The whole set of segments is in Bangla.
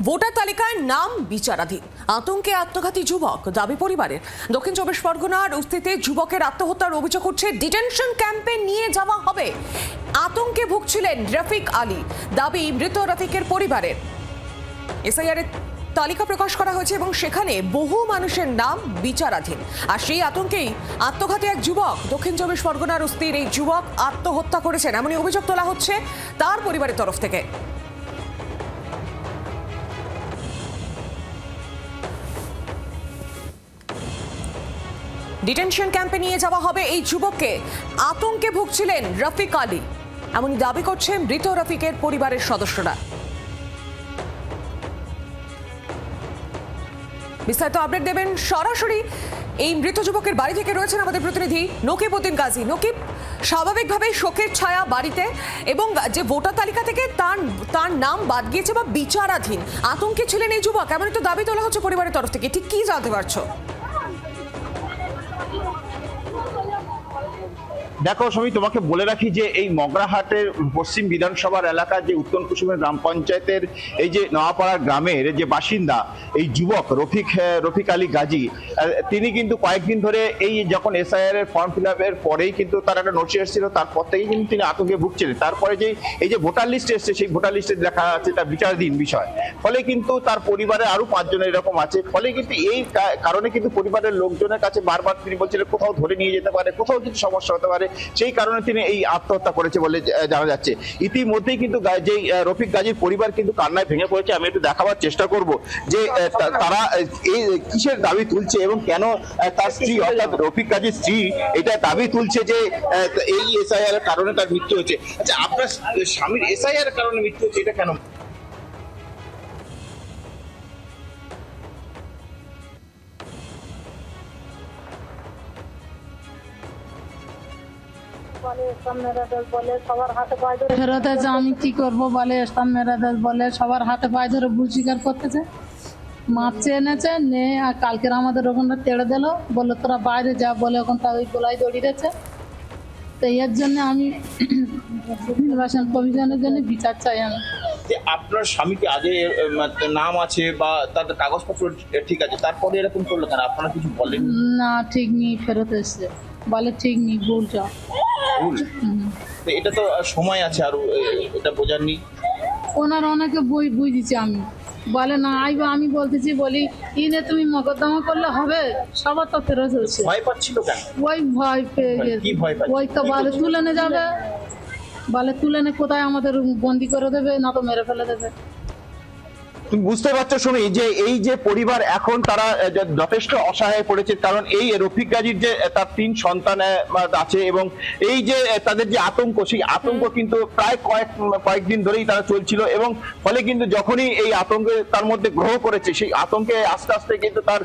ভোটার তালিকায় নাম বিচারাধীন, আতঙ্কে আত্মঘাতী যুবক, দাবি পরিবারের। দক্ষিণ চব্বিশ পরগনার উস্তিতে যুবকের আত্মহত্যার অভিযোগ উঠছে, ডিটেনশন ক্যাম্পে নিয়ে যাওয়া হবে। আতঙ্কে ভুগছিলেন রফিক আলী, দাবি মৃত রফিকের পরিবারের। এসআইআর তালিকা প্রকাশ করা হয়েছে এবং সেখানে বহু মানুষের নাম বিচারাধীন, আর সেই আতঙ্কেই আত্মঘাতী এক যুবক। দক্ষিণ চব্বিশ পরগনার উস্তির এই যুবক আত্মহত্যা করেছেন, এমনই অভিযোগ তোলা হচ্ছে তার পরিবারের তরফ থেকে। ডিটেনশন ক্যাম্পে নিয়ে যাওয়া হবে এই যুবককে। আতঙ্কে ভুগছিলেন রফিক আলী, এমনই দাবি করছেন মৃত রফিকের পরিবারের সদস্যরা। বিস্তারিত আপডেট দেবেন সরাসরি এই মৃত যুবকের বাড়ি থেকে রয়েছেন আমাদের প্রতিনিধি নকিব উদ্দিন গাজী। নকিব, স্বাভাবিকভাবেই শোকের ছায়া বাড়িতে, এবং যে ভোটার তালিকা থেকে তার নাম বাদ গিয়েছে বা বিচারাধীন, আতঙ্কে ছিলেন এই যুবক, এমনই তো দাবি তোলা হচ্ছে পরিবারের তরফ থেকে। ঠিক কি জানতে পারছো? দেখো সমি, তোমাকে বলে রাখি যে এই মগরাহাটের পশ্চিম বিধানসভার এলাকার যে উত্তর কুসুমের গ্রাম পঞ্চায়েতের এই যে নওয়াপাড়া গ্রামের যে বাসিন্দা এই যুবক রফিক আলী গাজী, তিনি কিন্তু কয়েকদিন ধরে এই যখন এসআইআর এর ফর্ম ফিল আপের পরেই কিন্তু তার একটা নোটিশ এসেছিল, তারপর থেকেই কিন্তু তিনি আতঙ্কে ভুগছিলেন। তারপরে যে এই যে ভোটার লিস্ট এসছে, সেই ভোটার লিস্টে দেখা যাচ্ছে তার বিচারাধীন বিষয়, ফলে কিন্তু তার পরিবারে আরো 5 জন এরকম আছে। ফলে কিন্তু এই কারণে কিন্তু পরিবারের লোকজনের কাছে বারবার তিনি বলছিলেন কোথাও ধরে নিয়ে যেতে পারে, কোথাও কিছু সমস্যা হতে পারে, সেই কারণে তিনি এই আত্মহত্যা করেছে বলে জানা যাচ্ছে। ইতিমধ্যেই কিন্তু যে রফিক গাজীর পরিবার কিন্তু কান্নায় ভেঙে পড়েছে। আমি একটু দেখাবার চেষ্টা করব যে তারা এই কিসের দাবি তুলছে এবং কেন তার স্ত্রী অর্থাৎ রফিক গাজীর স্ত্রী এটা দাবি তুলছে যে এই এসআইআর এর কারণে তার মৃত্যু হয়েছে। আচ্ছা, আপনার স্বামীর এসআইআর এর কারণে মৃত্যু হয়েছে, এটা কেন? ফেরত আছে, আমি কি করবো বলে, স্টাম্প মেরে দেশ বলে, সবার হাতে পায়ে ধরে ভুল স্বীকার করতেছে। মাপছে এনেছে নে, আর কালকের আমাদের ওখানটা তেড়ে দিল, বললো তোরা বাইরে যা বলে, ওখানটা ওই গোলায় দড়িয়েছে। তো এর জন্য আমি নির্বাচন কমিশনের জন্য বিচার চাই। আমি যে আপনার স্বামীকে আগে নাম আছে বা তাদের কাগজপত্র ঠিক আছে, তারপরে এরকম করলো কেন? আপনারা কিছু বলেন না? ঠিক নেই, ফেরত এসছে বলে ঠিক নেই, ভুল যা ভুল। এটা তো সময় আছে আরো, এটা বোঝাননি ওনার অনেকে বই বুঝেছি। আমি বলে না আইবা, আমি বলতেছি বলি ইনে তুমি মকদ্দমা করলে হবে, সবার তো ফেরত হচ্ছে। ভয় পাচ্ছিল কেন? ওই ভয় পেয়ে গেছে, ওই তো বলে তুলে নিয়ে যাবে, বলে তুলে নিয়ে কোথায় আমাদের বন্দি করে দেবে, না তো মেরে ফেলে দেবে। তুমি বুঝতে পারছো শুনি যে এই যে পরিবার এখন তারা যথেষ্ট অসহায় পড়েছে, কারণ এই রফিক গাজীর যে তার 3 সন্তান আছে এবং এই যে তাদের যে আতঙ্ক, সেই আতঙ্ক কিন্তু প্রায় কয়েকদিন ধরেই তারা চলছিল, এবং ফলে কিন্তু যখনই এই আতঙ্কে তার মধ্যে গ্রহ করেছে, সেই আতঙ্কে আস্তে আস্তে কিন্তু তার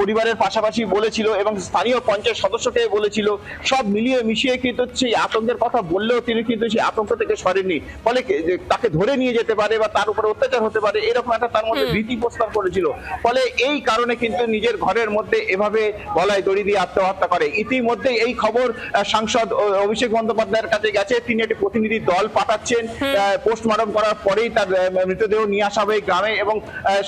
পরিবারের পাশাপাশি বলেছিল এবং স্থানীয় পঞ্চায়েত সদস্যকে বলেছিল, সব মিলিয়ে মিশিয়ে কিন্তু সেই আতঙ্কের কথা বললেও তিনি কিন্তু সেই আতঙ্ক থেকে সরেননি। ফলে তাকে ধরে নিয়ে যেতে পারে বা তার উপরে অত্যাচার হতে পারে, এরকম তার মধ্যে ভীতি প্রস্তাব করেছিল। ফলে এই কারণে কিন্তু নিজের ঘরের মধ্যে এভাবে গলায় দড়ি দিয়ে আত্মহত্যা করে। ইতিমধ্যে এই খবর সাংসদ অভিষেক বন্দ্যোপাধ্যায়ের কাছে গেছে, তিনি একটি প্রতিনিধি দল পাঠাচ্ছেন। পোস্টমর্টম করার পরেই তার মৃতদেহ নিয়ে আসা হবে গ্রামে, এবং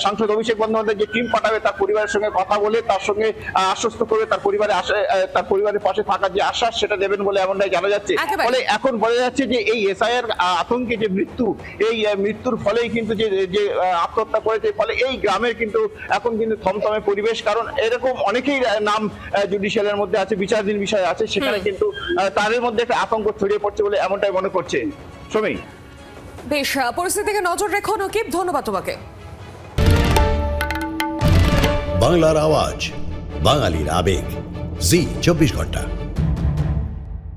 সাংসদ অভিষেক বন্দ্যোপাধ্যায় যে টিম পাঠাবে তার পরিবারের সঙ্গে কথা বলে তার সঙ্গে আশ্বস্ত করবে, তার পরিবারের পাশে থাকার যে আশ্বাস সেটা দেবেন বলে এমনটাই জানা যাচ্ছে। ফলে এখন বোঝা যাচ্ছে যে এই এসআইআর আতঙ্কে যে মৃত্যু, এই মৃত্যুর ফলেই কিন্তু যে আত্মহত্যা করেছে, ফলে এই গ্রামের কিন্তু এখন কিন্তু থমথমে পরিবেশ, কারণ এরকম অনেকেই নাম জুডিশিয়ালের মধ্যে আছে, বিচারাধীন বিষয় আছে, সেখানে কিন্তু তাদের মধ্যে একটা আতঙ্ক ছড়িয়ে পড়ছে বলে এমনটাই মনে করছে। সমী, বেশ, পরিস্থিতিকে নজর রেখো নকিব, ধন্যবাদ তোমাকে। বাংলার আওয়াজ, বাঙালির আবেগ, জি 24 ঘন্টা।